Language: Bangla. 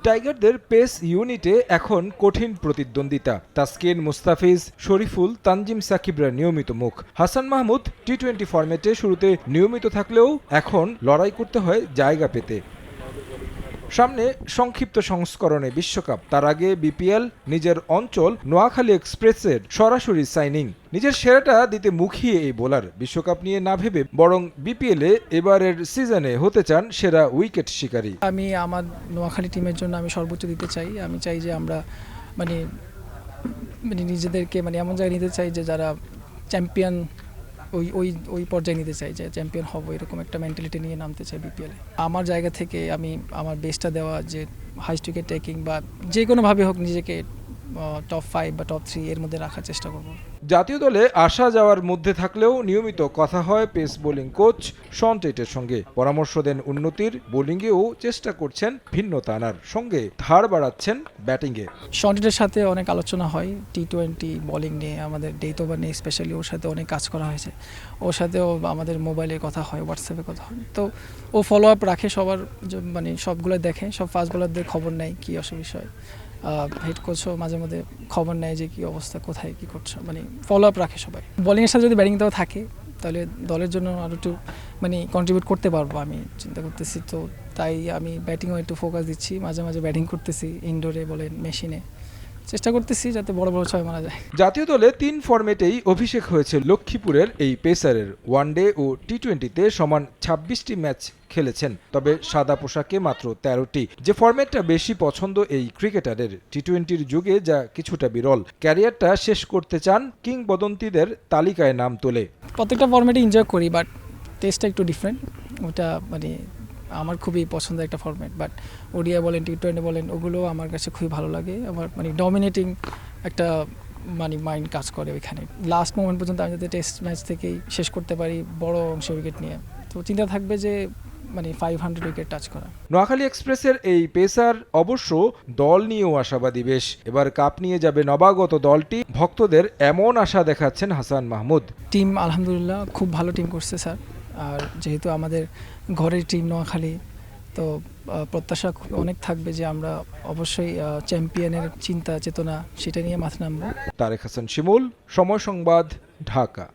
টাইগারদের পেস ইউনিটে এখন কঠিন প্রতিদ্বন্দ্বিতা। তাসকিন, মুস্তাফিজ, শরীফুল, তানজিম সাকিবরা নিয়মিত মুখ। হাসান মাহমুদ টি-20 ফরম্যাটে শুরুতে নিয়মিত থাকলেও এখন লড়াই করতে হয় জায়গা পেতে। সামনে সংক্ষিপ্ত সংস্করণে বিশ্বকাপ, তার আগে বিপিএল, নিজের অঞ্চল নোয়াখালী এক্সপ্রেসের সরাসরি সাইনিং। নিজের সেরাটা দিতে মুখিয়ে এই বোলার বিশ্বকাপ নিয়ে না ভেবে বরং বিপিএলে এবারের সিজনে হতে চান সেরা উইকেট শিকারী। আমি আমার নোয়াখালী টিমের জন্য আমি সর্বোচ্চ দিতে চাই। আমি চাই যে আমরা মানে নিজেদেরকে এমন জায়গায় নিতে চাই যে যারা চ্যাম্পিয়ন ওই ওই ওই পর্যায়ে নিতে চাই, যে চ্যাম্পিয়ন হব, এরকম একটা মেন্টালিটি নিয়ে নামতে চাই বিপিএলে। আমার জায়গা থেকে আমি আমার বেস্টটা দেওয়া, যে হাইস্ট উইকেট টেকিং বা যে কোনোভাবে হোক নিজেকে টপ 5 বা টপ 3 এর মধ্যে রাখার চেষ্টা করব। জাতীয় দলে আসা যাওয়ার মধ্যে থাকলেও নিয়মিত কথা হয় পেস বোলিং কোচ শন টেটের সঙ্গে। পরামর্শ দেন উন্নতির, বোলিংয়েও চেষ্টা করছেন ভিন্নতা আনার, সঙ্গে ধার বাড়াচ্ছেন ব্যাটিংয়ে। শন টেটের সাথে অনেক আলোচনা হয় টি-20 বোলিং নিয়ে, আমাদের ডেথ ওভার নিয়ে স্পেশালি ওর সাথে অনেক কাজ করা হয়েছে। ওর সাথেও আমাদের মোবাইলে কথা হয়, হোয়াটসঅ্যাপে কথা হয়। তো ও ফলো আপ রাখে সবার, সবগুলো দেখে, সব ফাস্ট বোলারদের খবর নেয় কী বিষয়। হেড কোচও মাঝে মধ্যে খবর নেয় যে কী অবস্থা, কোথায় কী করছে, ফলো আপ রাখে সবাই। বোলিংয়ের সাথে যদি ব্যাটিংটাও থাকে তাহলে দলের জন্য আরও একটু কন্ট্রিবিউট করতে পারবো আমি চিন্তা করতেছি। তো তাই আমি ব্যাটিংও একটু ফোকাস দিচ্ছি, মাঝে মাঝে ব্যাটিং করতেছি, ইনডোরে বলেন মেশিনে, চেষ্টা করতেছি যাতে বড় বড় ছয় মারা যায়। জাতীয় দলে 3 ফরম্যাটেই অভিষেক হয়েছে লক্ষ্মীপুরের এই পেসারের। ওয়ানডে ও টি-20তে সমান 26টি ম্যাচ খেলেছেন, তবে সাদা পোশাকে মাত্র 13টি। যে ফরম্যাটটা বেশি পছন্দ এই ক্রিকেটারের, টি-20-র যুগে যা কিছুটা বিরল। ক্যারিয়ারটা শেষ করতে চান কিংবদন্তিদের তালিকায় নাম তোলে। প্রত্যেকটা ফরম্যাটে এনজয় করি, বাট টেস্টটা একটু ডিফারেন্ট। ওটা আমার খুবই পছন্দের একটা ফরম্যাট, বাট ওডিআই বলেন, টি-20 বলেন, ওগুলো আমার কাছে খুবই ভালো লাগে। আমার ডমিনেটিং একটা মাইন্ড কাজ করে ওইখানে। লাস্ট মোমেন্ট পর্যন্ত আমি যাতে টেস্ট ম্যাচ থেকেই শেষ করতে পারি বড় অংশ উইকেট নিয়ে, তো চিন্তা থাকবে যে 500 উইকেট টাচ করা। নোয়াখালী এক্সপ্রেসের এই পেসার অবশ্য দল নিয়েও আশাবাদী বেশ। এবার কাপ নিয়ে যাবে নবাগত দলটি, ভক্তদের এমন আশা দেখাচ্ছেন হাসান মাহমুদ। টিম আলহামদুলিল্লাহ খুব ভালো টিম করছে স্যার, আর যেহেতু আমাদের ঘরের টিম নোয়াখালী, তো প্রত্যাশা অনেক থাকবে যে আমরা অবশ্যই চ্যাম্পিয়নের চিন্তা চেতনা সেটা নিয়ে মাঠে নামবো। তারেক হাসান শিমুল, সময় সংবাদ, ঢাকা।